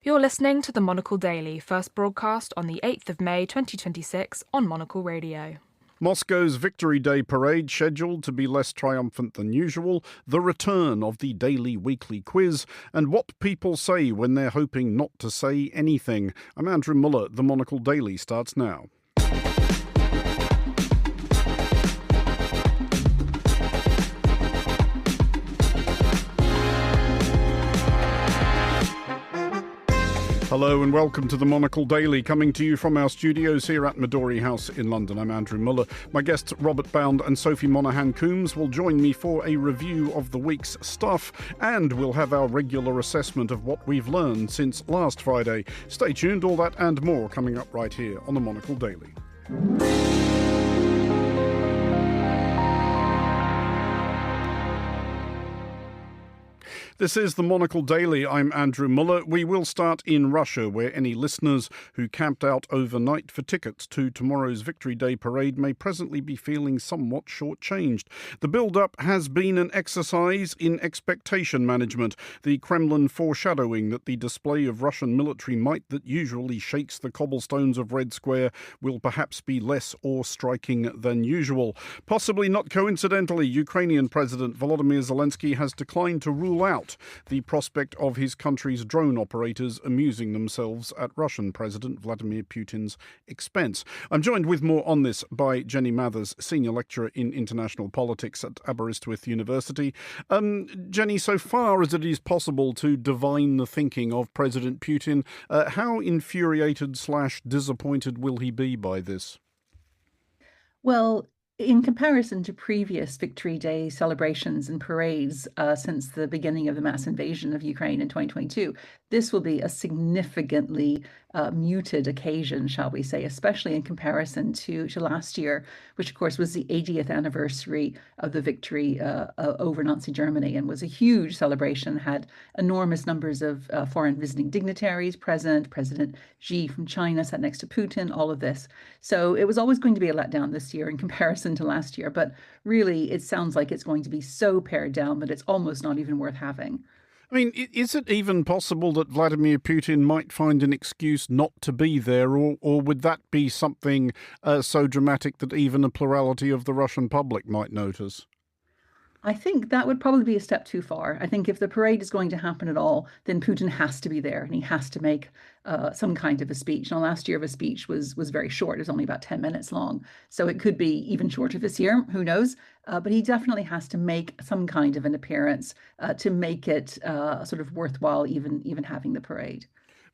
You're listening to the Monocle Daily, first broadcast on the 8th of May 2026 on Monocle Radio. Moscow's Victory Day parade scheduled to be less triumphant than usual, the return of the daily weekly quiz, and what people say when they're hoping not to say anything. I'm Andrew Muller. The Monocle Daily starts now. Hello and welcome to the Monocle Daily, coming to you from our studios here at Midori House in London. I'm Andrew Muller. My guests Robert Bound and Sophie Monaghan-Coombs will join me for a review of the week's stuff, and we'll have our regular assessment of what we've learned since last Friday. Stay tuned, all that and more coming up right here on the Monocle Daily. This is the Monocle Daily. I'm Andrew Muller. We will start in Russia, where any listeners who camped out overnight for tickets to tomorrow's Victory Day parade may presently be feeling somewhat shortchanged. The build-up has been an exercise in expectation management, the Kremlin foreshadowing that the display of Russian military might that usually shakes the cobblestones of Red Square will perhaps be less awe-striking than usual. Possibly not coincidentally, Ukrainian President Volodymyr Zelensky has declined to rule out the prospect of his country's drone operators amusing themselves at Russian President Vladimir Putin's expense. I'm joined with more on this by Jenny Mathers, Senior Lecturer in International Politics at Aberystwyth University. Jenny, so far as it is possible to divine the thinking of President Putin, how infuriated/disappointed will he be by this? Well, in comparison to previous Victory Day celebrations and parades since the beginning of the mass invasion of Ukraine in 2022, this will be a significantly muted occasion, shall we say, especially in comparison to last year, which of course was the 80th anniversary of the victory over Nazi Germany, and was a huge celebration, had enormous numbers of foreign visiting dignitaries present. President Xi from China sat next to Putin, all of this. So it was always going to be a letdown this year in comparison to last year, but really it sounds like it's going to be so pared down that it's almost not even worth having. I mean, is it even possible that Vladimir Putin might find an excuse not to be there, or would that be something so dramatic that even a plurality of the Russian public might notice? I think that would probably be a step too far. I think if the parade is going to happen at all, then Putin has to be there and he has to make some kind of a speech. Now, last year of a speech was very short. It was only about 10 minutes long. So it could be even shorter this year. Who knows? But he definitely has to make some kind of an appearance to make it sort of worthwhile even having the parade.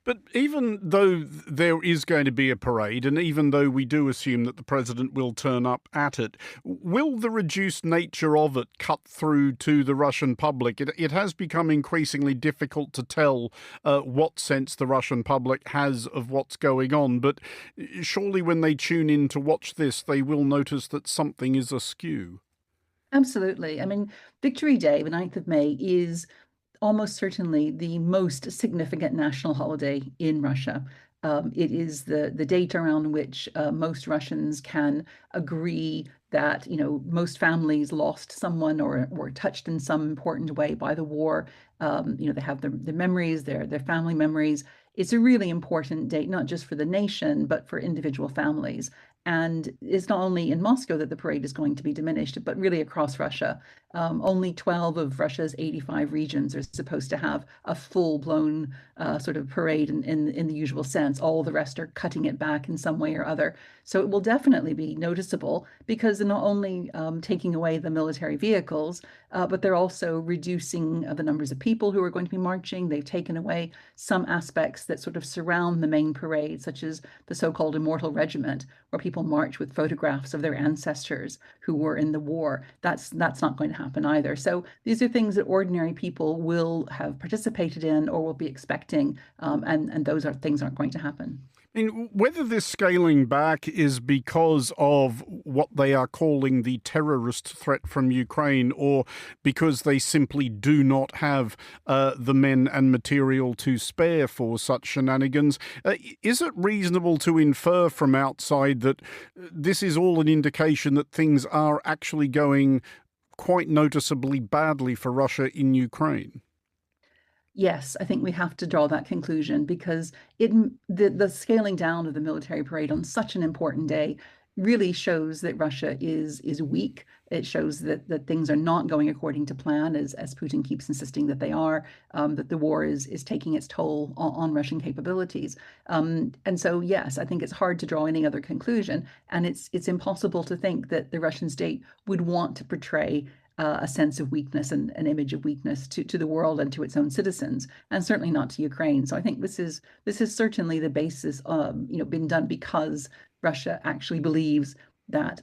But even though there is going to be a parade, and even though we do assume that the president will turn up at it, will the reduced nature of it cut through to the Russian public? It has become increasingly difficult to tell what sense the Russian public has of what's going on. But surely when they tune in to watch this, they will notice that something is askew. Absolutely. I mean, Victory Day, the 9th of May, is almost certainly the most significant national holiday in Russia. It is the date around which most Russians can agree that, most families lost someone or were touched in some important way by the war. They have their memories, their family memories. It's a really important date, not just for the nation, but for individual families. And it's not only in Moscow that the parade is going to be diminished, but really across Russia. Only 12 of Russia's 85 regions are supposed to have a full-blown sort of parade in the usual sense. All the rest are cutting it back in some way or other. So it will definitely be noticeable because they're not only taking away the military vehicles, but they're also reducing the numbers of people who are going to be marching. They've taken away some aspects that sort of surround the main parade, such as the so-called Immortal Regiment, where people march with photographs of their ancestors who were in the war. That's not going to happen either. So these are things that ordinary people will have participated in or will be expecting, and those things aren't going to happen. I mean, whether this scaling back is because of what they are calling the terrorist threat from Ukraine, or because they simply do not have the men and material to spare for such shenanigans, is it reasonable to infer from outside that this is all an indication that things are actually going quite noticeably badly for Russia in Ukraine? Yes, I think we have to draw that conclusion because the scaling down of the military parade on such an important day really shows that Russia is weak. It shows that things are not going according to plan, as Putin keeps insisting that they are, that the war is taking its toll on Russian capabilities. And so, yes, I think it's hard to draw any other conclusion, and it's impossible to think that the Russian state would want to portray a sense of weakness and an image of weakness to the world and to its own citizens, and certainly not to Ukraine. So I think this is certainly the basis, been done because Russia actually believes that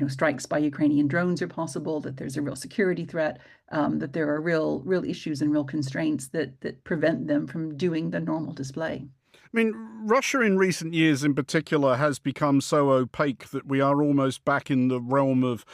strikes by Ukrainian drones are possible, that there's a real security threat, that there are real issues and real constraints that prevent them from doing the normal display. I mean, Russia in recent years in particular has become so opaque that we are almost back in the realm of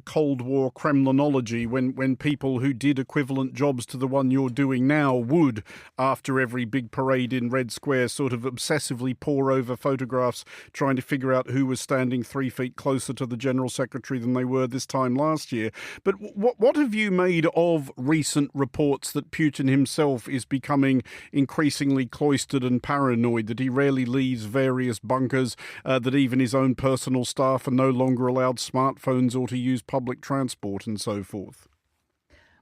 Cold War Kremlinology when people who did equivalent jobs to the one you're doing now would, after every big parade in Red Square, sort of obsessively pore over photographs trying to figure out who was standing 3 feet closer to the General Secretary than they were this time last year. But what have you made of recent reports that Putin himself is becoming increasingly cloistered and paranoid, that he rarely leaves various bunkers, that even his own personal staff are no longer allowed smartphones or to use public transport and so forth?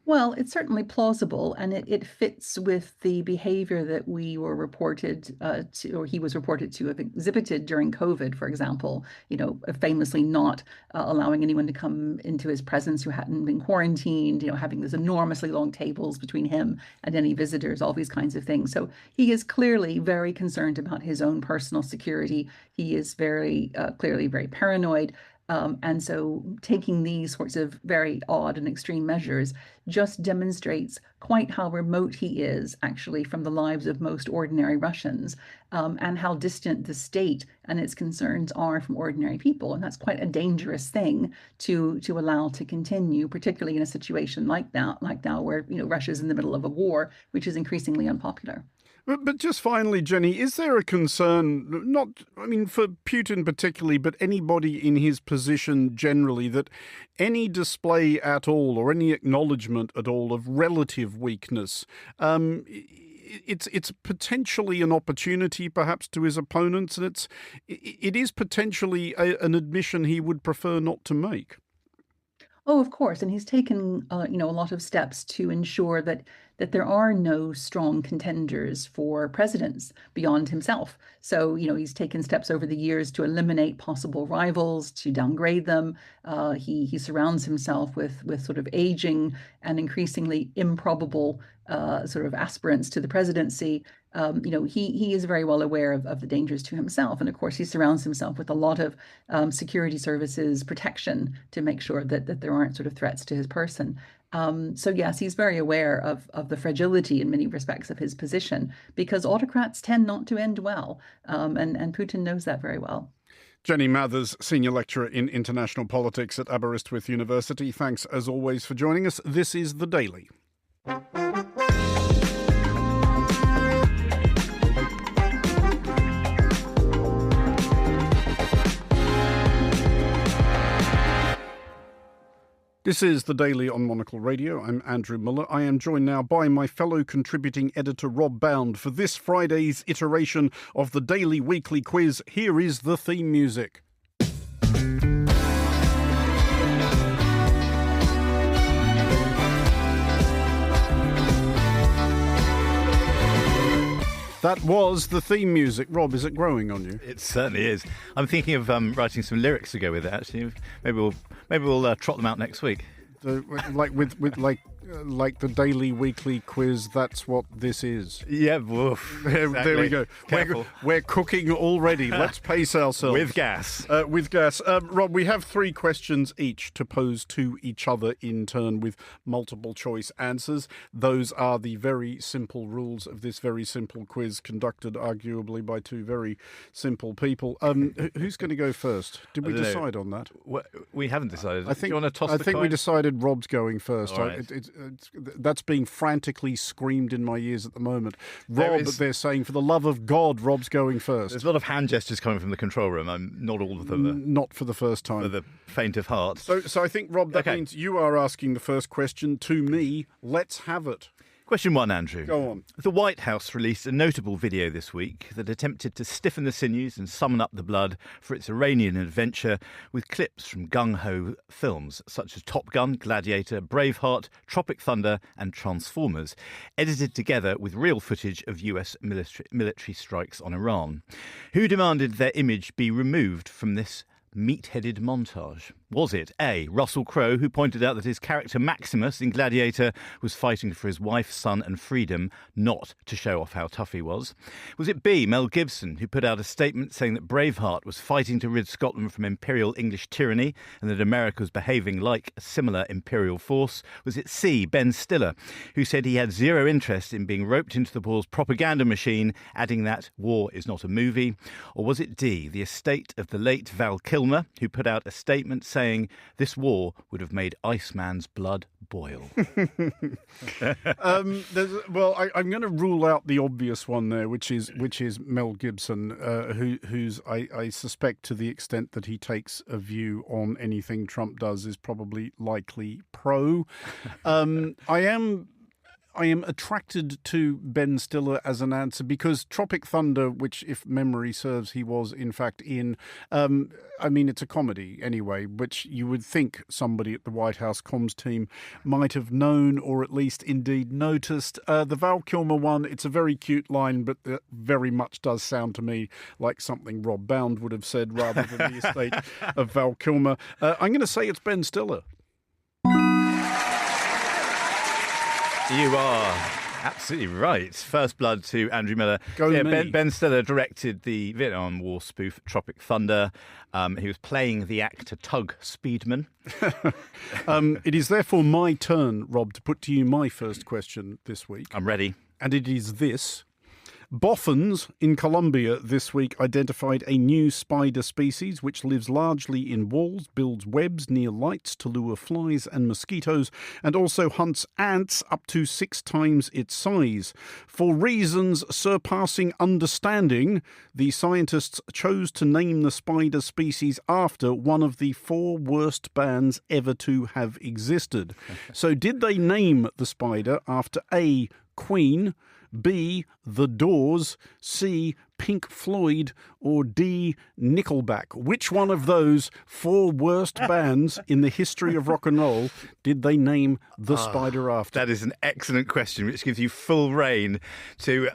Well, it's certainly plausible, and it fits with the behavior that we were reported to, or he was reported to have exhibited during COVID, for example, famously not allowing anyone to come into his presence who hadn't been quarantined, having these enormously long tables between him and any visitors, all these kinds of things. So he is clearly very concerned about his own personal security. He is very clearly very paranoid. And so taking these sorts of very odd and extreme measures just demonstrates quite how remote he is actually from the lives of most ordinary Russians, and how distant the state and its concerns are from ordinary people. And that's quite a dangerous thing to allow to continue, particularly in a situation like now where Russia's in the middle of a war, which is increasingly unpopular. But just finally, Jenny, is there a concern, for Putin particularly, but anybody in his position generally, that any display at all or any acknowledgement at all of relative weakness, it's potentially an opportunity perhaps to his opponents, and it is potentially an admission he would prefer not to make? Oh, of course, and he's taken a lot of steps to ensure that there are no strong contenders for presidents beyond himself. So he's taken steps over the years to eliminate possible rivals, to downgrade them. He surrounds himself with sort of aging and increasingly improbable sort of aspirants to the presidency. He is very well aware of the dangers to himself. And of course, he surrounds himself with a lot of security services protection to make sure that there aren't sort of threats to his person. So yes, he's very aware of the fragility in many respects of his position, because autocrats tend not to end well. And Putin knows that very well. Jenny Mathers, Senior Lecturer in International Politics at Aberystwyth University. Thanks, as always, for joining us. This is The Daily. This is The Daily on Monocle Radio. I'm Andrew Muller. I am joined now by my fellow contributing editor, Rob Bound. For this Friday's iteration of the Daily Weekly Quiz, here is the theme music. That was the theme music. Rob, is it growing on you? It certainly is. I'm thinking of writing some lyrics to go with it, actually. Maybe we'll trot them out next week. Like the Daily Weekly Quiz, that's what this is. Yeah, woof. Exactly. There we go. We're cooking already. Let's pace ourselves. With gas. Rob, we have 3 questions each to pose to each other in turn with multiple choice answers. Those are the very simple rules of this very simple quiz, conducted arguably by 2 very simple people. Who's going to go first? Did we decide on that? We haven't decided. I think, do you want to toss the coin? We decided Rob's going first. All right. That's being frantically screamed in my ears at the moment. Rob, they're saying, for the love of God, Rob's going first. There's a lot of hand gestures coming from the control room. I'm not all of them. Not for the first time. For the faint of heart. So I think, Rob, that means you are asking the first question to me. Let's have it. Question 1, Andrew. Go on. The White House released a notable video this week that attempted to stiffen the sinews and summon up the blood for its Iranian adventure with clips from gung-ho films such as Top Gun, Gladiator, Braveheart, Tropic Thunder and Transformers, edited together with real footage of US military strikes on Iran. Who demanded their image be removed from this meat-headed montage? Was it A, Russell Crowe, who pointed out that his character Maximus in Gladiator was fighting for his wife, son and freedom, not to show off how tough he was? Was it B, Mel Gibson, who put out a statement saying that Braveheart was fighting to rid Scotland from imperial English tyranny and that America was behaving like a similar imperial force? Was it C, Ben Stiller, who said he had zero interest in being roped into the war's propaganda machine, adding that war is not a movie? Or was it D, the estate of the late Val Kilmer, who put out a statement saying this war would have made Iceman's blood boil? I'm going to rule out the obvious one there, which is Mel Gibson, who's I suspect, to the extent that he takes a view on anything Trump does, is probably likely pro. I am attracted to Ben Stiller as an answer because Tropic Thunder, which, if memory serves, he was in fact in, it's a comedy anyway, which you would think somebody at the White House comms team might have known or at least indeed noticed. The Val Kilmer one, it's a very cute line, but very much does sound to me like something Rob Bound would have said rather than the estate of Val Kilmer. I'm going to say it's Ben Stiller. You are absolutely right. First blood to Andrew Miller. Ben Stiller directed the Vietnam War spoof Tropic Thunder. He was playing the actor Tug Speedman. It is therefore my turn, Rob, to put to you my first question this week. I'm ready. And it is this. Boffins in Colombia this week identified a new spider species which lives largely in walls, builds webs near lights to lure flies and mosquitoes, and also hunts ants up to 6 times its size. For reasons surpassing understanding, the scientists chose to name the spider species after one of the 4 worst bands ever to have existed. So did they name the spider after A, Queen, B, The Doors, C, Pink Floyd, or D, Nickelback? Which one of those 4 worst bands in the history of rock and roll did they name the spider after? That is an excellent question, which gives you full rein to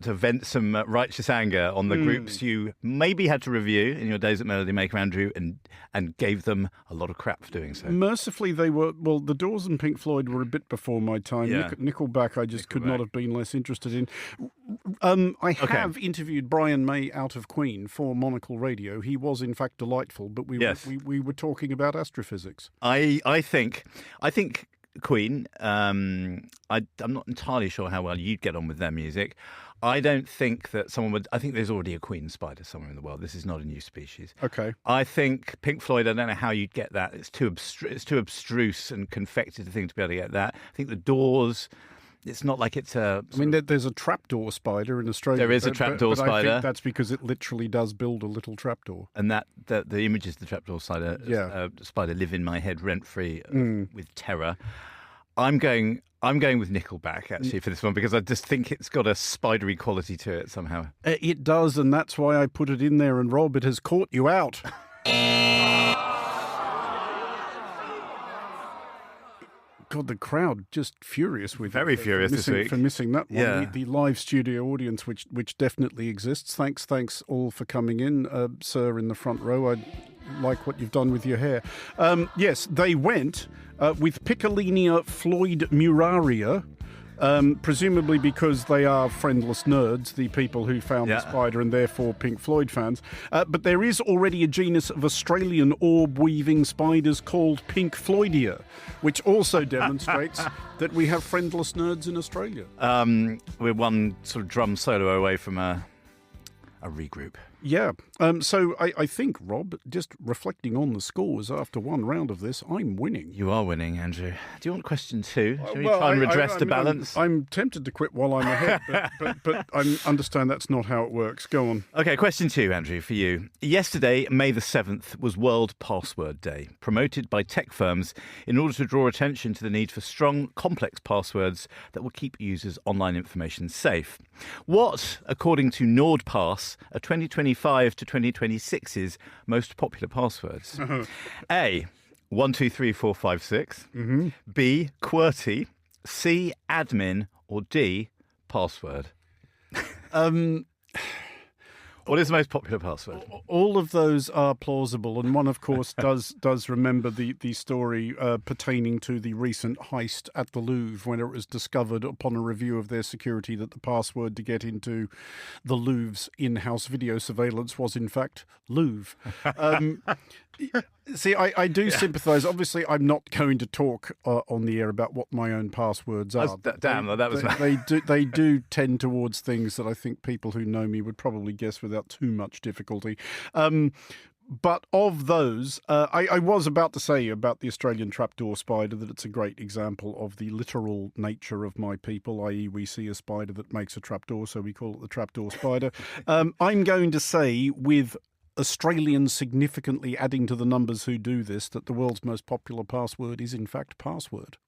vent some righteous anger on the groups you maybe had to review in your days at Melody Maker, Andrew, and gave them a lot of crap for doing so. Mercifully, they were, The Doors and Pink Floyd were a bit before my time. Yeah. Nickelback I just could not have been less interested in. I have interviewed Brian May out of Queen for Monocle Radio. He was in fact delightful, but we were talking about astrophysics. I think Queen. I'm not entirely sure how well you'd get on with their music. I don't think that someone would. I think there's already a queen spider somewhere in the world. This is not a new species. Okay. I think Pink Floyd. I don't know how you'd get that. It's too abstruse and confected a thing to be able to get that. I think the Doors. It's not like it's a... there's a trapdoor spider in Australia. There is a trapdoor spider. I think that's because it literally does build a little trapdoor. And the images of the trapdoor spider live in my head rent-free with terror. I'm going with Nickelback, actually, for this one, because I just think it's got a spidery quality to it somehow. It does, and that's why I put it in there. And Rob, it has caught you out. God, the crowd just furious with very furious this week for missing that one. Yeah. The live studio audience, which definitely exists. Thanks all for coming in, sir, in the front row. I like what you've done with your hair. Yes, they went with Piccolinia Floyd muraria. Presumably because they are friendless nerds, the people who found the spider, and therefore Pink Floyd fans. But there is already a genus of Australian orb-weaving spiders called Pink Floydia, which also demonstrates that we have friendless nerds in Australia. We're one sort of drum solo away from a regroup. Yeah. So I think, Rob, just reflecting on the scores after one round of this, I'm winning. You are winning, Andrew. Do you want question 2? Shall we try and redress the balance? I'm tempted to quit while I'm ahead, but I understand that's not how it works. Go on. OK, question 2, Andrew, for you. Yesterday, May the 7th, was World Password Day, promoted by tech firms in order to draw attention to the need for strong, complex passwords that will keep users' online information safe. What, according to NordPass, are 2025 to 2026's most popular passwords? A, 123456, B, QWERTY, C, admin, or D, password? What is the most popular password? All of those are plausible, and one, of course, does remember the story pertaining to the recent heist at the Louvre, when it was discovered upon a review of their security that the password to get into the Louvre's in-house video surveillance was, in fact, Louvre. See, I do sympathise. Obviously, I'm not going to talk on the air about what my own passwords are. They do tend towards things that I think people who know me would probably guess without too much difficulty. But of those, I was about to say about the Australian trapdoor spider that it's a great example of the literal nature of my people, i.e. we see a spider that makes a trapdoor, so we call it the trapdoor spider. I'm going to say, with Australians significantly adding to the numbers who do this, that the world's most popular password is in fact password.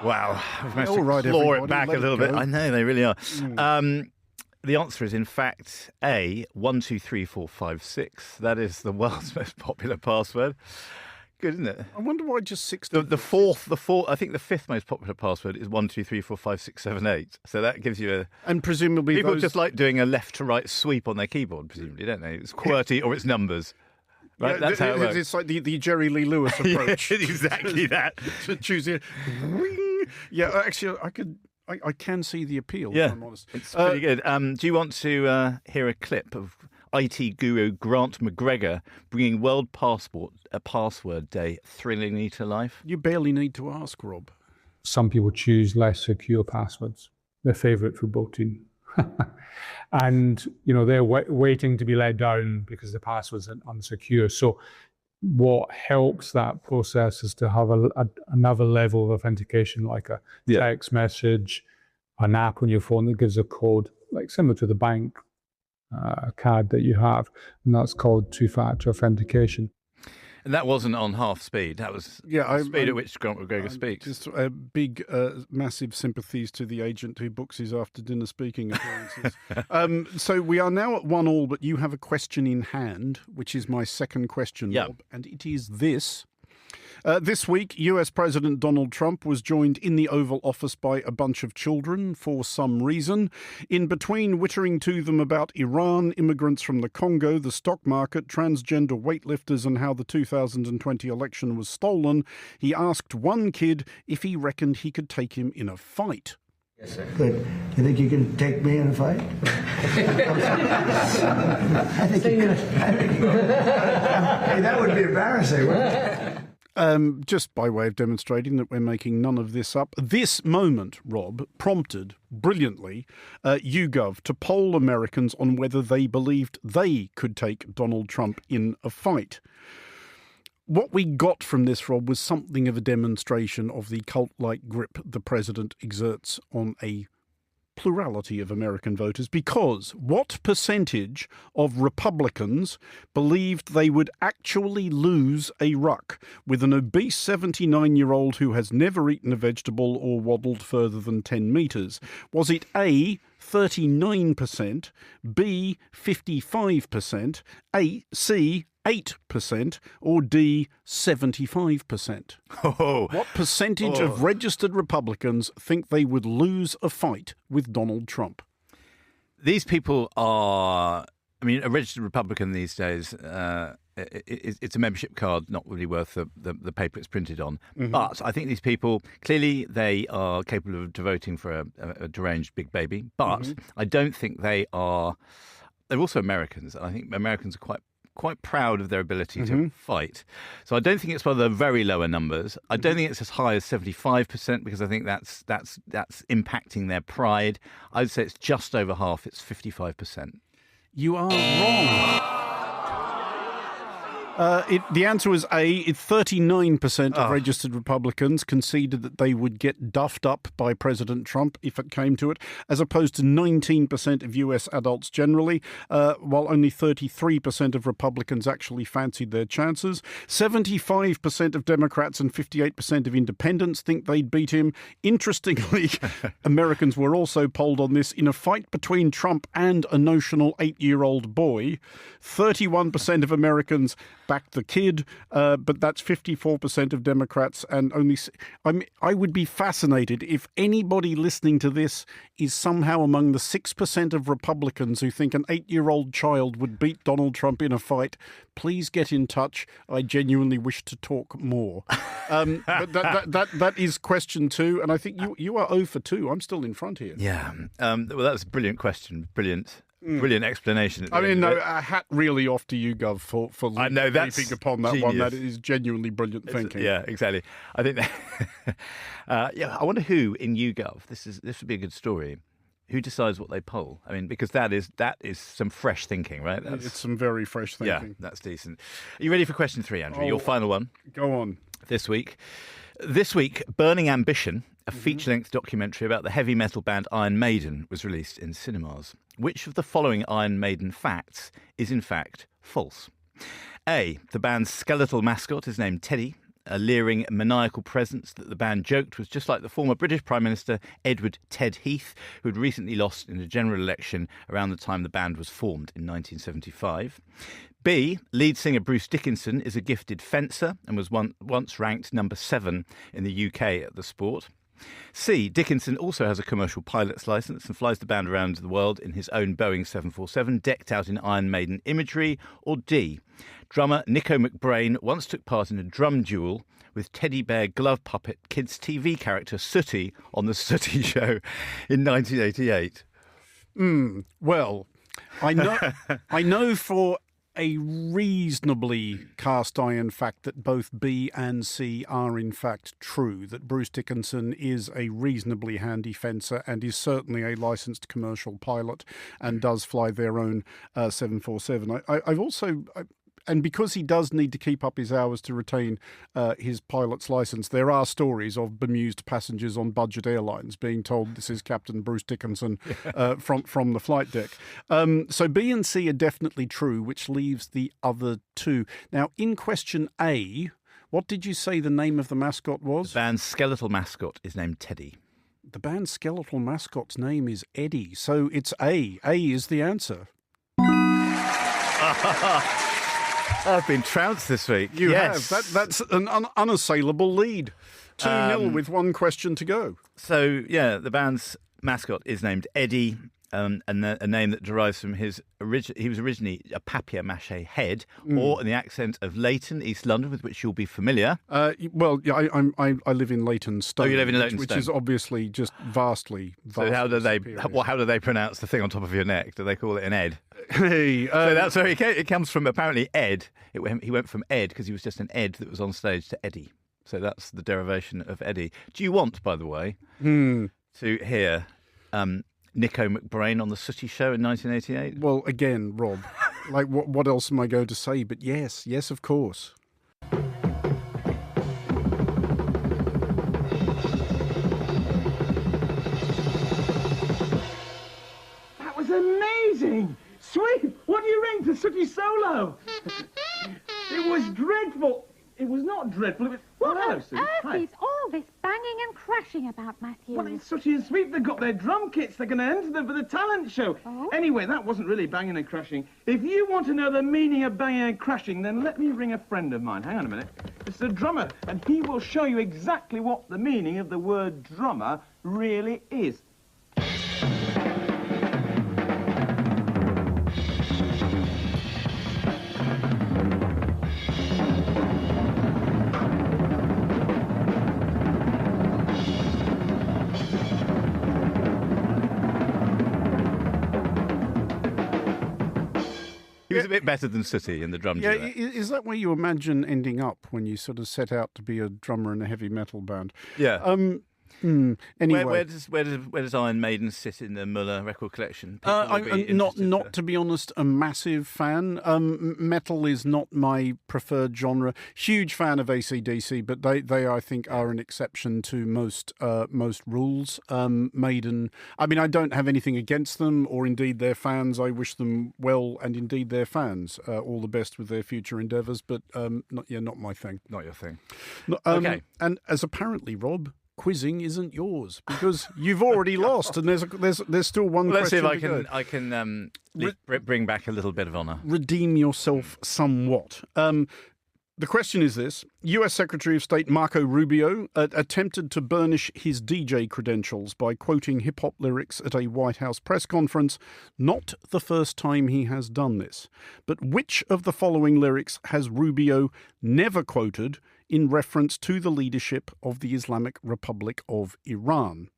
Wow. We've managed to claw it back a little bit. I know, they really are. The answer is, in fact, A, 123456. That is the world's most popular password. Good, isn't it? I wonder why just 60. The fourth, I think the fifth most popular password is 12345678. So that gives you a. And presumably people just like doing a left to right sweep on their keyboard, presumably, don't they? It's QWERTY or it's numbers. Right, that's how it works. It's like the Jerry Lee Lewis approach. Exactly that. To choose it. Yeah, actually, I can see the appeal. Yeah, if I'm honest. It's pretty good. Do you want to hear a clip of IT guru Grant McGregor bringing World Password Day thrillingly to life? You barely need to ask, Rob. Some people choose less secure passwords, their favourite football team. And, they're waiting to be let down because the password's unsecure. So what helps that process is to have another level of authentication, like a text message, an app on your phone that gives a code, like similar to the bank card that you have, and that's called two-factor authentication. And that wasn't on half speed. That was the speed at which Grant McGregor speaks. Just big, massive sympathies to the agent who books his after-dinner speaking appearances. So we are now at 1-1, but you have a question in hand, which is my second question, Rob, and it is this. This week, US President Donald Trump was joined in the Oval Office by a bunch of children for some reason. In between wittering to them about Iran, immigrants from the Congo, the stock market, transgender weightlifters and how the 2020 election was stolen, he asked one kid if he reckoned he could take him in a fight. Yes, sir. Good. You think you can take me in a fight? I think you could. Hey, that would be embarrassing, wouldn't it? Just by way of demonstrating that we're making none of this up, this moment, Rob, prompted, brilliantly, YouGov to poll Americans on whether they believed they could take Donald Trump in a fight. What we got from this, Rob, was something of a demonstration of the cult-like grip the president exerts on a plurality of American voters, because what percentage of Republicans believed they would actually lose a ruck with an obese 79-year-old who has never eaten a vegetable or waddled further than 10 metres? Was it A, 39%, B, 55%, C, 8%, or D, 75%? What percentage of registered Republicans think they would lose a fight with Donald Trump? These people are, a registered Republican these days, it's a membership card, not really worth the paper it's printed on. Mm-hmm. But I think these people, clearly they are capable of voting for a deranged big baby, but I don't think they are. They're also Americans, and I think Americans are quite quite proud of their ability to fight. So I don't think it's one of the very lower numbers. I don't think it's as high as 75% because I think that's impacting their pride. I'd say it's just over half. It's 55%. You are wrong. The answer was A. 39% of registered Republicans conceded that they would get duffed up by President Trump if it came to it, as opposed to 19% of US adults generally, while only 33% of Republicans actually fancied their chances. 75% of Democrats and 58% of independents think they'd beat him. Interestingly, Americans were also polled on this. In a fight between Trump and a notional 8-year-old boy, 31% of Americans backed the kid, but that's 54% of Democrats, and only. I would be fascinated if anybody listening to this is somehow among the 6% of Republicans who think an 8-year-old child would beat Donald Trump in a fight. Please get in touch. I genuinely wish to talk more. But that is question 2, and I think you are 0 for 2. I'm still in front here. Yeah. Well, that's a brilliant question. Brilliant explanation. I mean, no, a hat really off to you, Gov, for I know that's leaping upon that genius. one. That is genuinely brilliant thinking. Yeah, exactly. I think that, I wonder who in YouGov, this would be a good story, who decides what they poll. I mean, because that is some fresh thinking, right? It's some very fresh thinking. Yeah, that's decent. Are you ready for question 3, Andrew? Your final one. Go on. This week, Burning Ambition, a feature-length documentary about the heavy metal band Iron Maiden, was released in cinemas. Which of the following Iron Maiden facts is in fact false? A. The band's skeletal mascot is named Teddy, a leering, maniacal presence that the band joked was just like the former British Prime Minister Edward Ted Heath, who had recently lost in a general election around the time the band was formed in 1975. B. Lead singer Bruce Dickinson is a gifted fencer and was once ranked number 7 in the UK at the sport. C. Dickinson also has a commercial pilot's licence and flies the band around the world in his own Boeing 747, decked out in Iron Maiden imagery. Or D. Drummer Nico McBrain once took part in a drum duel with teddy bear glove puppet kids' TV character Sooty on The Sooty Show in 1988. Well, I know for a reasonably cast iron fact that both B and C are in fact true, that Bruce Dickinson is a reasonably handy fencer and is certainly a licensed commercial pilot and does fly their own 747. I've also... And because he does need to keep up his hours to retain his pilot's license, there are stories of bemused passengers on budget airlines being told this is Captain Bruce Dickinson from the flight deck. So B and C are definitely true, which leaves the other 2. Now, in question A, what did you say the name of the mascot was? The band's skeletal mascot is named Teddy. The band's skeletal mascot's name is Eddie, so it's A. A is the answer. I've been trounced this week. You have. That's an unassailable lead. 2-0 with one question to go. So, yeah, the band's mascot is named Eddie, and a name that derives from he was originally a papier-mâché head, or in the accent of Leighton, East London, with which you'll be familiar. Well, yeah, I live in Leytonstone. Oh, you live in Leytonstone. Which is obviously just vastly So how do they pronounce the thing on top of your neck? Do they call it an Ed? Hey, so that's where it comes from. Apparently, Ed. He went from Ed because he was just an Ed that was on stage to Eddie. So that's the derivation of Eddie. Do you want, by the way, to hear Nico McBrain on The Sooty Show in 1988? Well, again, Rob, like what else am I going to say? But yes, of course. That was amazing! Sweet! What do you ring to Sooty Solo? It was dreadful. It was not dreadful. It was... What Hello, on Sue. earth Hi. is all this banging and crashing about, Matthew? Well, it's Sooty and Sweet. They've got their drum kits. They're going to enter them for the talent show. Oh? Anyway, that wasn't really banging and crashing. If you want to know the meaning of banging and crashing, then let me ring a friend of mine. Hang on a minute. It's a drummer, and he will show you exactly what the meaning of the word drummer really is. He was a bit better than Sooty in the drum duet. Is that where you imagine ending up when you sort of set out to be a drummer in a heavy metal band? Yeah. Anyway, where does Iron Maiden sit in the Muller record collection? I'm not to be honest, a massive fan. Metal is not my preferred genre. Huge fan of AC/DC, but they I think are an exception to most rules. Maiden. I mean, I don't have anything against them, or indeed their fans. I wish them well, and indeed their fans all the best with their future endeavours. But not my thing. Not your thing. Okay. And as apparently, Rob, quizzing isn't yours because you've already lost, and there's still one Let's see question. if I can bring back a little bit of honour. Redeem yourself somewhat. The question is this. US Secretary of State Marco Rubio attempted to burnish his DJ credentials by quoting hip-hop lyrics at a White House press conference. Not the first time he has done this. But which of the following lyrics has Rubio never quoted in reference to the leadership of the Islamic Republic of Iran?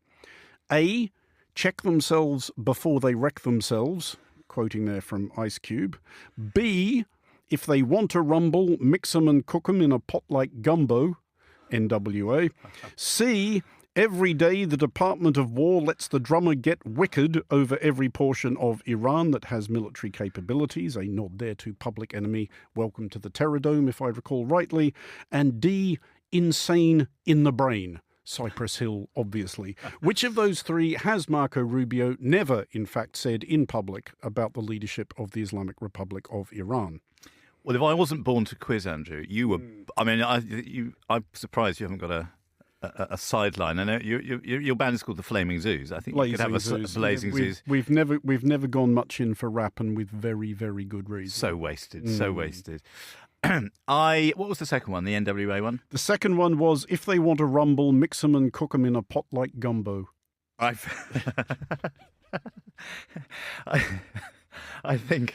A. Check themselves before they wreck themselves, quoting there from Ice Cube. B. If they want to rumble, mix 'em and cook 'em in a pot like gumbo, NWA. C. Every day the Department of War lets the drummer get wicked over every portion of Iran that has military capabilities. A nod there to Public Enemy, Welcome to the Terror Dome, if I recall rightly. And D. Insane in the brain. Cypress Hill, obviously. Which of those three has Marco Rubio never, in fact, said in public about the leadership of the Islamic Republic of Iran? Well, if I wasn't born to quiz, Andrew, you were. I mean, I'm surprised you haven't got a sideline. I know your band is called the Flaming Zoos. I think you could have a Blazing Zoos. We've never gone much in for rap, and with very, very good reason. So wasted. What was the second one? The NWA one? The second one was, if they want to rumble, mix 'em and cook 'em in a pot like gumbo. I think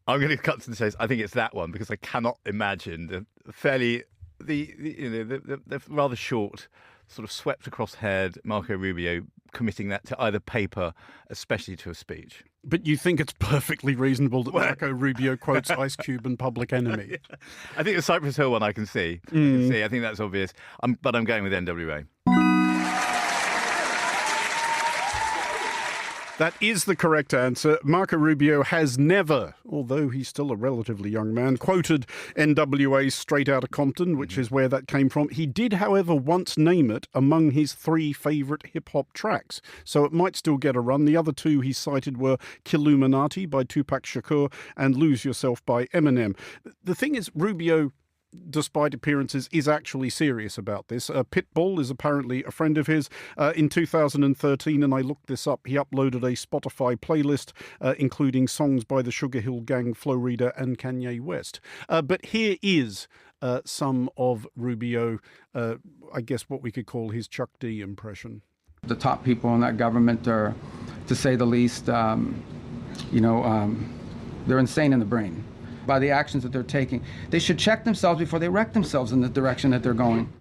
I'm going to cut to the chase. I think it's that one because I cannot imagine the rather short, sort of swept across haired Marco Rubio committing that to either paper, especially to a speech. But you think it's perfectly reasonable that Marco Rubio quotes Ice Cube and Public Enemy? Yeah. I think the Cypress Hill one I can see. I think that's obvious. But I'm going with NWA. That is the correct answer. Marco Rubio has never, although he's still a relatively young man, quoted NWA's Straight Outta Compton, which is where that came from. He did, however, once name it among his 3 favourite hip-hop tracks, so it might still get a run. The other 2 he cited were Killuminati by Tupac Shakur and Lose Yourself by Eminem. The thing is, Rubio, despite appearances, is actually serious about this. Pitbull is apparently a friend of his. In 2013, and I looked this up, he uploaded a Spotify playlist including songs by the Sugar Hill Gang, Flo Rida and Kanye West. But here is some of Rubio, I guess what we could call his Chuck D impression. The top people in that government are, to say the least, they're insane in the brain by the actions that they're taking. They should check themselves before they wreck themselves in the direction that they're going.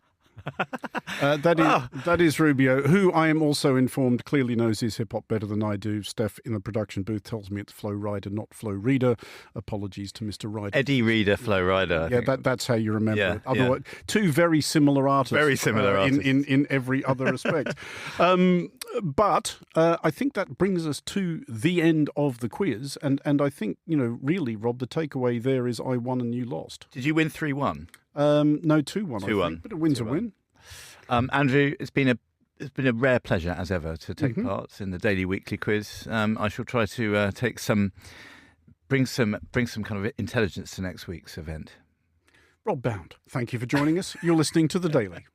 That is Rubio, who I am also informed clearly knows his hip-hop better than I do. Steph in the production booth tells me it's Flo Rida, not Flo Rida. Apologies to Mr. Rida. Eddie Reader, Flo Rida. Yeah, that's how you remember it. Otherwise, 2 very similar artists. Very similar artists. In every other respect. But I think that brings us to the end of the quiz. And I think, really, Rob, the takeaway there is I won and you lost. Did you win 3-1? No, 2-1, I think, but a win's a win. Andrew, it's been a rare pleasure as ever to take part in the daily weekly quiz. I shall try to bring some kind of intelligence to next week's event. Rob Bound, thank you for joining us. You're listening to The Daily.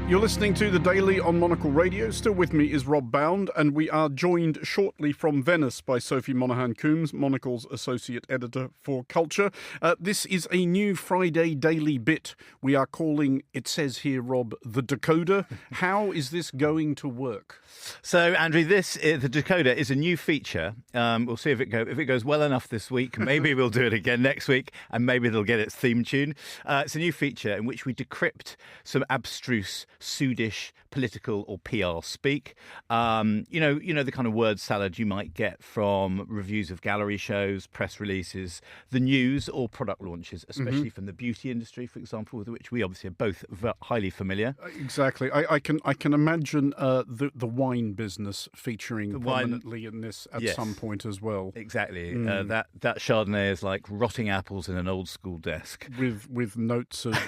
You're listening to The Daily on Monocle Radio. Still with me is Rob Bound, and we are joined shortly from Venice by Sophie Monaghan-Coombs, Monocle's Associate Editor for Culture. This is a new Friday daily bit we are calling, it says here, Rob, The Decoder. How is this going to work? So, Andrew, The Decoder is a new feature. We'll see if it goes well enough this week. Maybe we'll do it again next week, and maybe it'll get its theme tune. It's a new feature in which we decrypt some abstruse Swedish political or PR speak. You know the kind of word salad you might get from reviews of gallery shows, press releases, the news, or product launches, especially from the beauty industry, for example, with which we obviously are both highly familiar. Exactly. I can imagine the wine business featuring prominently in this at some point as well. Exactly. That Chardonnay is like rotting apples in an old school desk with notes of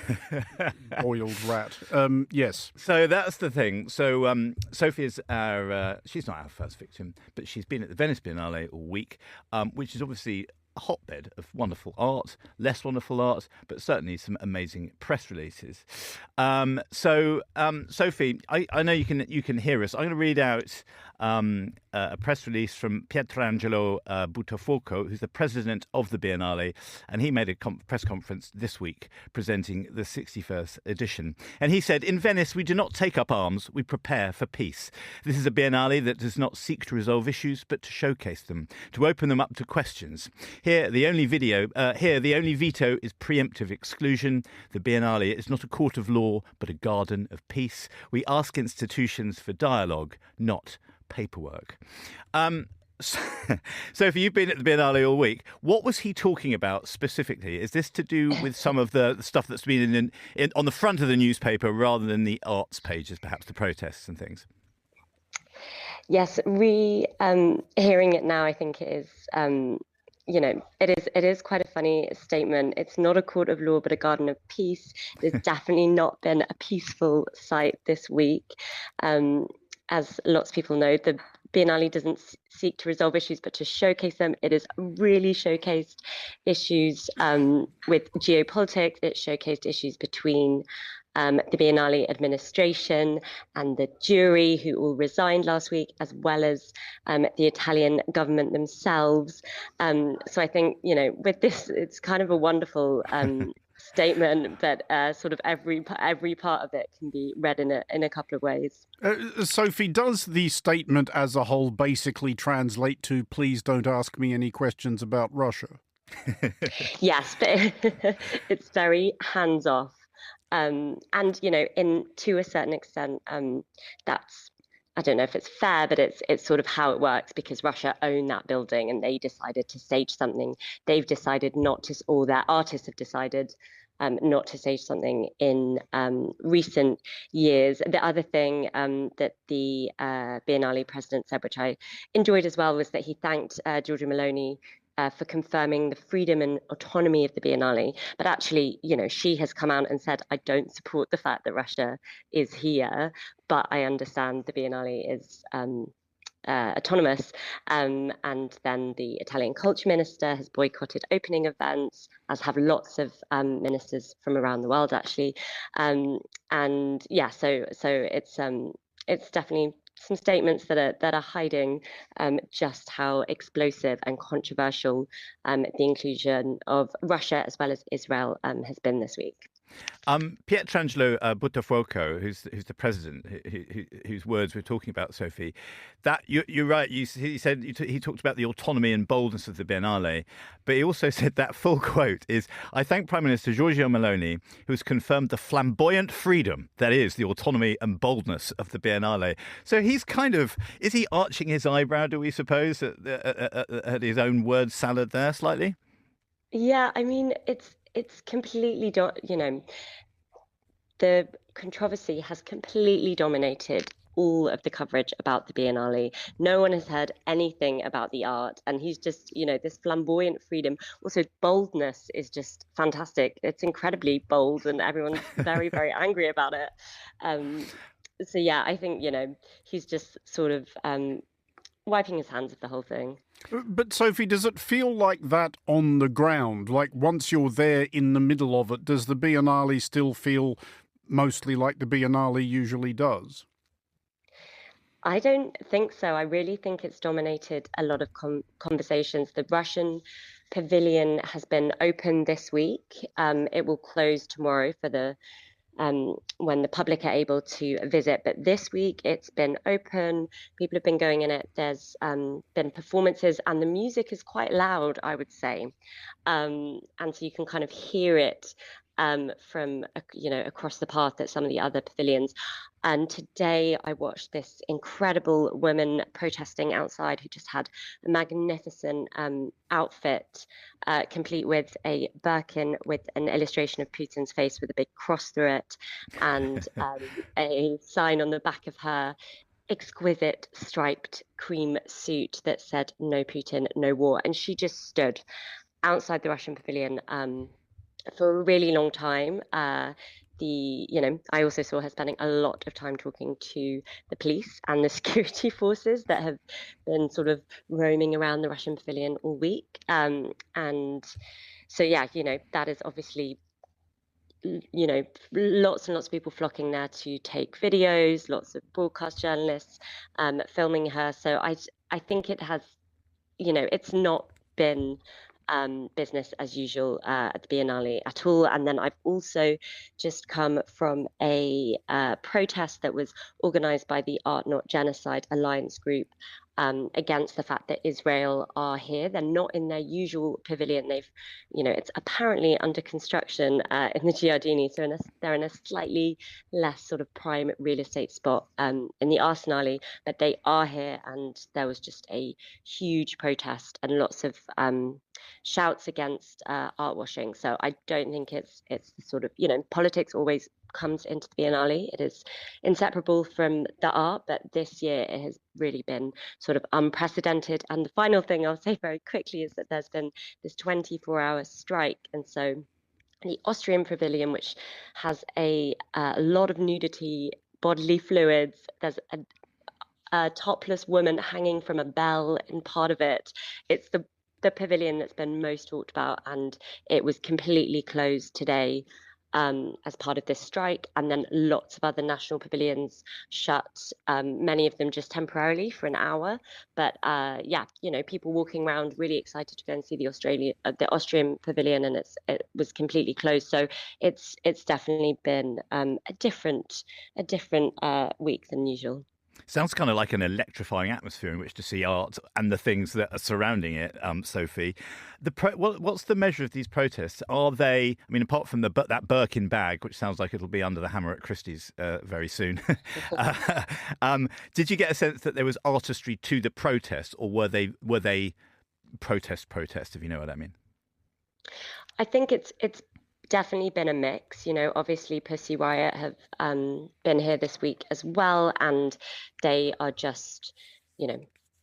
boiled rat. Yes. So that's the thing. So Sophie is she's not our first victim, but she's been at the Venice Biennale all week, which is obviously a hotbed of wonderful art, less wonderful art, but certainly some amazing press releases. Sophie, I know you can hear us. I'm going to read out a press release from Pietrangelo Buttafuoco, who's the president of the Biennale, and he made a press conference this week presenting the 61st edition. And he said, "In Venice, we do not take up arms, we prepare for peace. This is a Biennale that does not seek to resolve issues, but to showcase them, to open them up to questions. Here, the only veto is preemptive exclusion. The Biennale is not a court of law, but a garden of peace. We ask institutions for dialogue, not paperwork." So if you've been at the Biennale all week, what was he talking about specifically? Is this to do with some of the stuff that's been in on the front of the newspaper rather than the arts pages, perhaps the protests and things? Yes, hearing it now, I think it is. It is quite a funny statement. It's not a court of law, but a garden of peace. There's definitely not been a peaceful sight this week. As lots of people know, the Biennale doesn't seek to resolve issues, but to showcase them. It has really showcased issues with geopolitics. It showcased issues between the Biennale administration and the jury, who all resigned last week, as well as the Italian government themselves. So I think, with this, it's kind of a wonderful statement, but sort of every part of it can be read in a couple of ways. Sophie, does the statement as a whole basically translate to "please don't ask me any questions about Russia"? Yes, but it's very hands-off. And, to a certain extent, that's, I don't know if it's fair, but it's sort of how it works, because Russia own that building and they decided to stage something. They've decided not to, or their artists have decided not to stage something in recent years. The other thing that the Biennale president said, which I enjoyed as well, was that he thanked Giorgia Meloni for confirming the freedom and autonomy of the Biennale. But actually, she has come out and said, I don't support the fact that Russia is here, but I understand the Biennale is autonomous. And then the Italian culture minister has boycotted opening events, as have lots of ministers from around the world, actually. So it's definitely some statements that are hiding just how explosive and controversial the inclusion of Russia as well as Israel has been this week. Pietrangelo Buttafuoco, who's the president, whose words we're talking about, Sophie, that you're right. He said he talked about the autonomy and boldness of the Biennale, but he also said that full quote is, "I thank Prime Minister Giorgia Meloni, who has confirmed the flamboyant freedom that is the autonomy and boldness of the Biennale." So he's is he arching his eyebrow, do we suppose, at his own word salad there slightly? Yeah, I mean, it's completely, the controversy has completely dominated all of the coverage about the Biennale. No one has heard anything about the art, and he's just, this flamboyant freedom. Also, boldness is just fantastic. It's incredibly bold, and everyone's very, very angry about it. So yeah, I think, he's just sort of wiping his hands of the whole thing. But Sophie, does it feel like that on the ground? Like once you're there in the middle of it, does the Biennale still feel mostly like the Biennale usually does? I don't think so. I really think it's dominated a lot of conversations. The Russian pavilion has been open this week. It will close tomorrow for the when the public are able to visit. But this week it's been open. People have been going in it. There's been performances, and the music is quite loud, I would say. And so you can kind of hear it from across the path at some of the other pavilions. And today I watched this incredible woman protesting outside who just had a magnificent outfit, complete with a birkin with an illustration of Putin's face with a big cross through it, and a sign on the back of her exquisite striped cream suit that said "No Putin, no war." And she just stood outside the Russian pavilion for a really long time. I also saw her spending a lot of time talking to the police and the security forces that have been sort of roaming around the Russian pavilion all week. And so, yeah, that is obviously, lots and lots of people flocking there to take videos, lots of broadcast journalists filming her. So I think it has, it's not been business as usual at the Biennale at all. And then I've also just come from a protest that was organised by the Art Not Genocide Alliance group against the fact that Israel are here. They're not in their usual pavilion. It's apparently under construction in the Giardini, so they're in a slightly less sort of prime real estate spot in the Arsenale, but they are here, and there was just a huge protest and lots of shouts against art washing. So I don't think it's sort of, politics always comes into the Biennale. It is inseparable from the art, but this year it has really been sort of unprecedented. And the final thing I'll say very quickly is that there's been this 24-hour strike, and so the Austrian pavilion, which has a lot of nudity, bodily fluids, there's a topless woman hanging from a bell in part of it. It's the pavilion that's been most talked about, and it was completely closed today as part of this strike. And then lots of other national pavilions shut, many of them just temporarily for an hour. But people walking around really excited to go and see the Austrian pavilion, and it was completely closed. So it's definitely been a different week than usual. Sounds kind of like an electrifying atmosphere in which to see art and the things that are surrounding it, Sophie. What's the measure of these protests? Are they, apart from that Birkin bag, which sounds like it'll be under the hammer at Christie's very soon, did you get a sense that there was artistry to the protest, or were they protest, if you know what I mean? I think it's definitely been a mix. Obviously Pussy Riot have been here this week as well, and they are just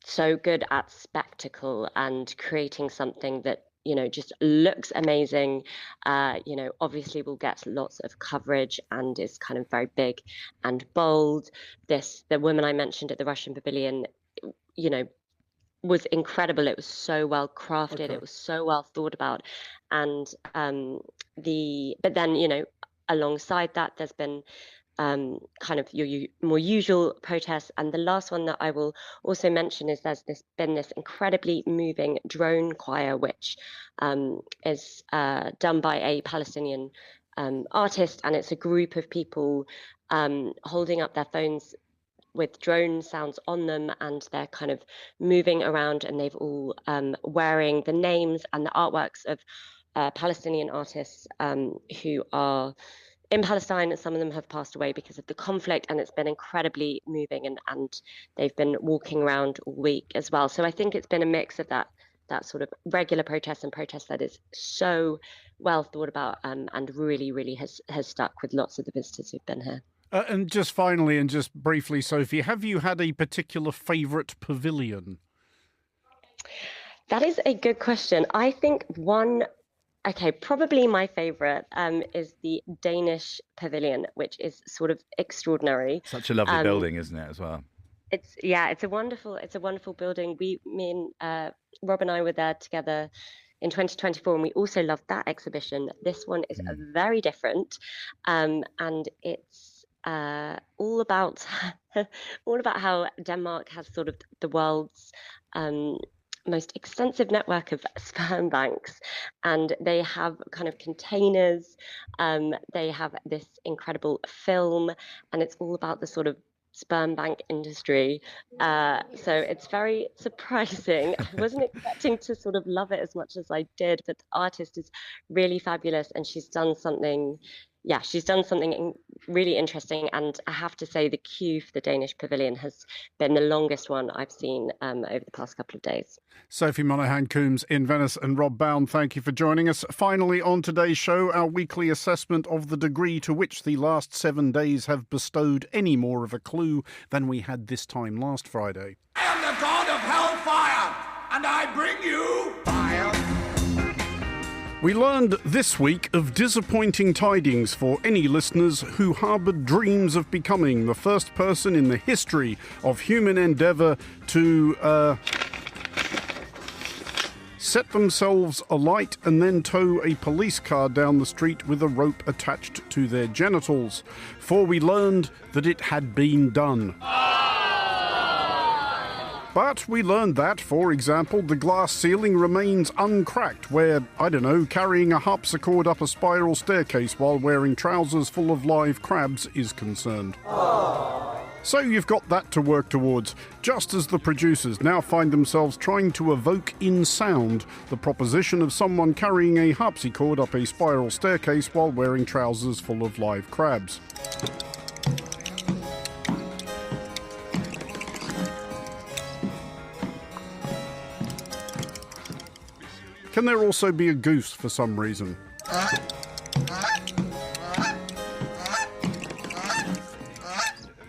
so good at spectacle and creating something that just looks amazing. Obviously will get lots of coverage and is kind of very big and bold. The woman I mentioned at the Russian pavilion, was incredible. It was so well crafted. Okay. It was so well thought about. And but then, alongside that, there's been kind of your more usual protests. And the last one that I will also mention is there's been this incredibly moving drone choir, which is done by a Palestinian artist. And it's a group of people holding up their phones with drone sounds on them, and they're kind of moving around, and they've all wearing the names and the artworks of Palestinian artists who are in Palestine. Some of them have passed away because of the conflict, and it's been incredibly moving, and they've been walking around all week as well. So I think it's been a mix of that sort of regular protest and protest that is so well thought about, and really, really has stuck with lots of the visitors who've been here. And just finally, and just briefly, Sophie, have you had a particular favourite pavilion? That is a good question. I think probably my favourite is the Danish pavilion, which is sort of extraordinary. Such a lovely building, isn't it, as well? It's a wonderful building. Me and Rob and I were there together in 2024, and we also loved that exhibition. This one is very different, and it's all about how Denmark has sort of the world's most extensive network of sperm banks, and they have kind of containers. They have this incredible film, and it's all about the sort of sperm bank industry. So it's very surprising. I wasn't expecting to sort of love it as much as I did, but the artist is really fabulous, and she's done something really interesting. And I have to say, the queue for the Danish pavilion has been the longest one I've seen over the past couple of days. Sophie Monaghan-Coombs in Venice and Rob Bound, thank you for joining us. Finally, on today's show, our weekly assessment of the degree to which the last 7 days have bestowed any more of a clue than we had this time last Friday. I am the god of hellfire, and I bring you fire. We learned this week of disappointing tidings for any listeners who harboured dreams of becoming the first person in the history of human endeavour to set themselves alight and then tow a police car down the street with a rope attached to their genitals. For we learned that it had been done. But we learned that, for example, the glass ceiling remains uncracked where, carrying a harpsichord up a spiral staircase while wearing trousers full of live crabs is concerned. So you've got that to work towards, just as the producers now find themselves trying to evoke in sound the proposition of someone carrying a harpsichord up a spiral staircase while wearing trousers full of live crabs. Can there also be a goose for some reason?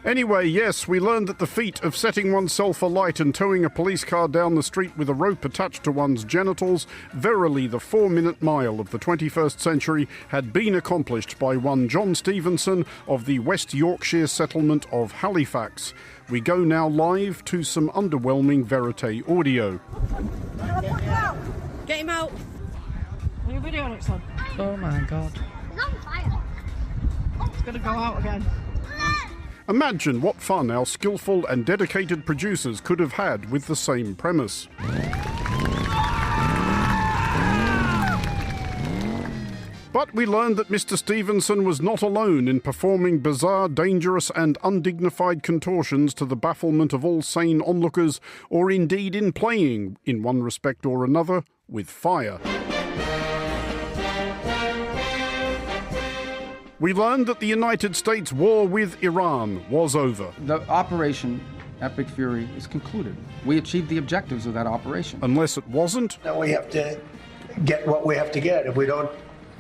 Anyway, yes, we learned that the feat of setting oneself alight and towing a police car down the street with a rope attached to one's genitals, verily the 4-minute mile of the 21st century, had been accomplished by one John Stevenson of the West Yorkshire settlement of Halifax. We go now live to some underwhelming verite audio. Get him out! Are you videoing it, son? Oh my god. It's on fire. It's gonna go out again. Imagine what fun our skillful and dedicated producers could have had with the same premise. But we learned that Mr. Stevenson was not alone in performing bizarre, dangerous and undignified contortions to the bafflement of all sane onlookers, or indeed in playing, in one respect or another, with fire. We learned that the United States' war with Iran was over. The Operation Epic Fury is concluded. We achieved the objectives of that operation. Unless it wasn't. Now we have to get what we have to get. If we don't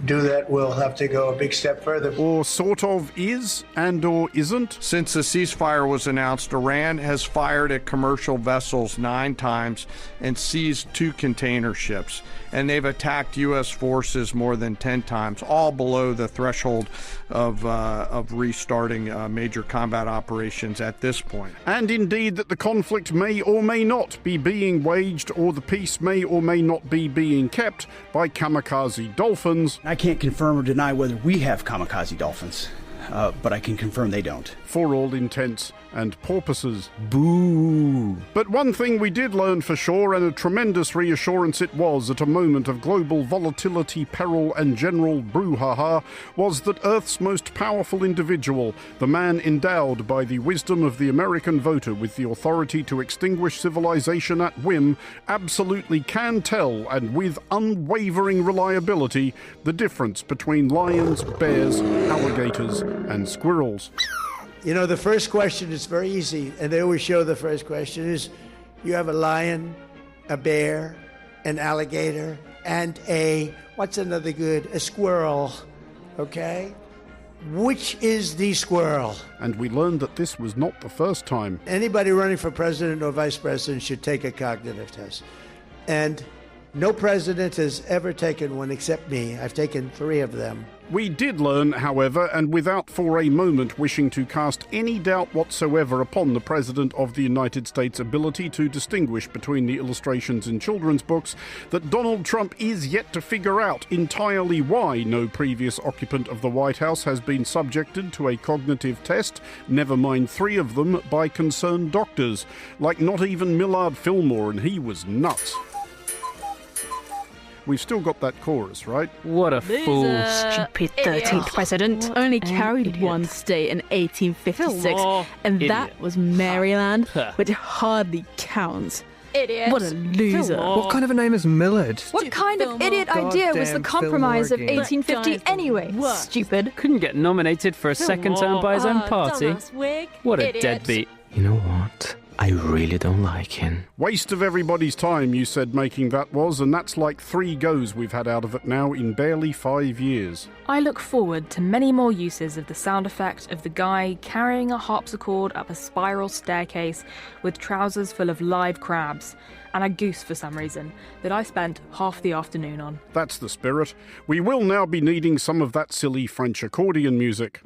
do that, we'll have to go a big step further. Or sort of is and or isn't. Since the ceasefire was announced, Iran has fired at commercial vessels 9 times and seized 2 container ships. And they've attacked U.S. forces more than 10 times, all below the threshold of restarting major combat operations at this point. And indeed that the conflict may or may not be being waged, or the peace may or may not be being kept by kamikaze dolphins. I can't confirm or deny whether we have kamikaze dolphins, but I can confirm they don't. For all intents and purposes. Boo! But one thing we did learn for sure, and a tremendous reassurance it was at a moment of global volatility, peril and general brouhaha, was that Earth's most powerful individual, the man endowed by the wisdom of the American voter with the authority to extinguish civilization at whim, absolutely can tell, and with unwavering reliability, the difference between lions, bears, alligators and squirrels. You know, the first question is very easy, and they always show the first question is, you have a lion, a bear, an alligator, and what's another good? A squirrel, okay? Which is the squirrel? And we learned that this was not the first time. Anybody running for president or vice president should take a cognitive test. And No president has ever taken one except me. I've taken 3 of them. We did learn, however, and without for a moment wishing to cast any doubt whatsoever upon the President of the United States' ability to distinguish between the illustrations in children's books, that Donald Trump is yet to figure out entirely why no previous occupant of the White House has been subjected to a cognitive test, never mind 3 of them, by concerned doctors. Like not even Millard Fillmore, and he was nuts. We've still got that chorus, right? What a fool. Stupid 13th president. Only carried one state in 1856, and that was Maryland, which hardly counts. Idiot. What a loser. What kind of a name is Millard? What kind of idiot idea was the compromise of 1850 anyway? Stupid. Couldn't get nominated for a second term by his own party. What a deadbeat. You know what? I really don't like him. Waste of everybody's time, you said making that was, and that's like 3 goes we've had out of it now in barely 5 years. I look forward to many more uses of the sound effect of the guy carrying a harpsichord up a spiral staircase with trousers full of live crabs, and a goose for some reason, that I spent half the afternoon on. That's the spirit. We will now be needing some of that silly French accordion music.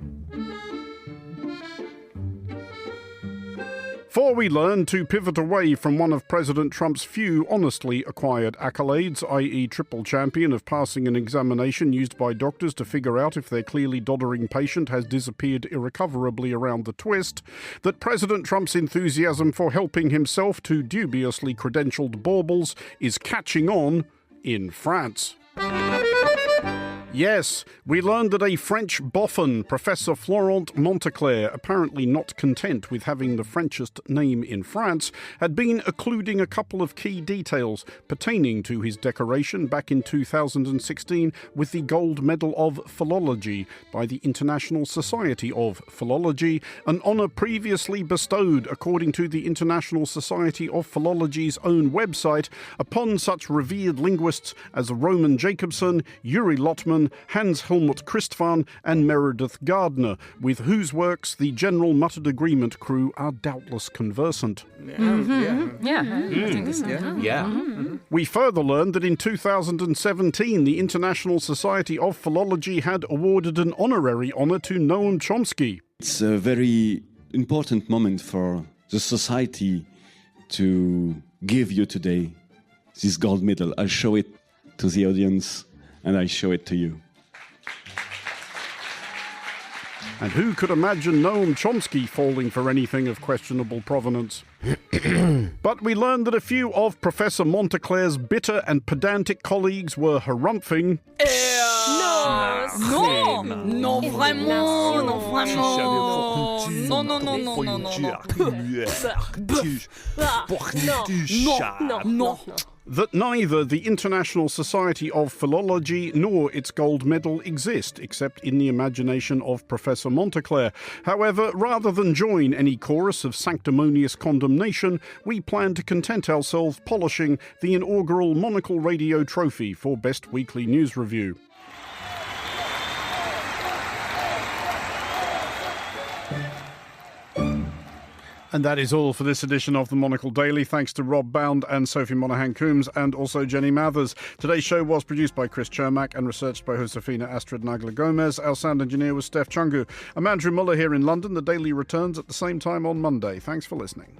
For we learn to pivot away from one of President Trump's few honestly acquired accolades, i.e. triple champion of passing an examination used by doctors to figure out if their clearly doddering patient has disappeared irrecoverably around the twist, that President Trump's enthusiasm for helping himself to dubiously credentialed baubles is catching on in France. Yes, we learned that a French boffin, Professor Florent Monteclair, apparently not content with having the Frenchest name in France, had been occluding a couple of key details pertaining to his decoration back in 2016 with the Gold Medal of Philology by the International Society of Philology, an honour previously bestowed, according to the International Society of Philology's own website, upon such revered linguists as Roman Jacobson, Yuri Lotman, Hans-Helmut Christvan and Meredith Gardner, with whose works the General Muttered Agreement crew are doubtless conversant. We further learned that in 2017 the International Society of Philology had awarded an honorary honour to Noam Chomsky. It's a very important moment for the society to give you today this gold medal. I'll show it to the audience and I show it to you. And who could imagine Noam Chomsky falling for anything of questionable provenance? But we learned that a few of Professor Monteclair's bitter and pedantic colleagues were harumphing. Non, vraiment, non. That neither the International Society of Philology nor its gold medal exist, except in the imagination of Professor Monteclair. However, rather than join any chorus of sanctimonious condemnation, we plan to content ourselves polishing the inaugural Monocle Radio trophy for Best Weekly News Review. And that is all for this edition of the Monocle Daily. Thanks to Rob Bound and Sophie Monaghan-Coombs and also Jenny Mathers. Today's show was produced by Chris Chermak and researched by Josefina Astrid Nagler-Gomez. Our sound engineer was Steph Chungu. I'm Andrew Muller here in London. The Daily returns at the same time on Monday. Thanks for listening.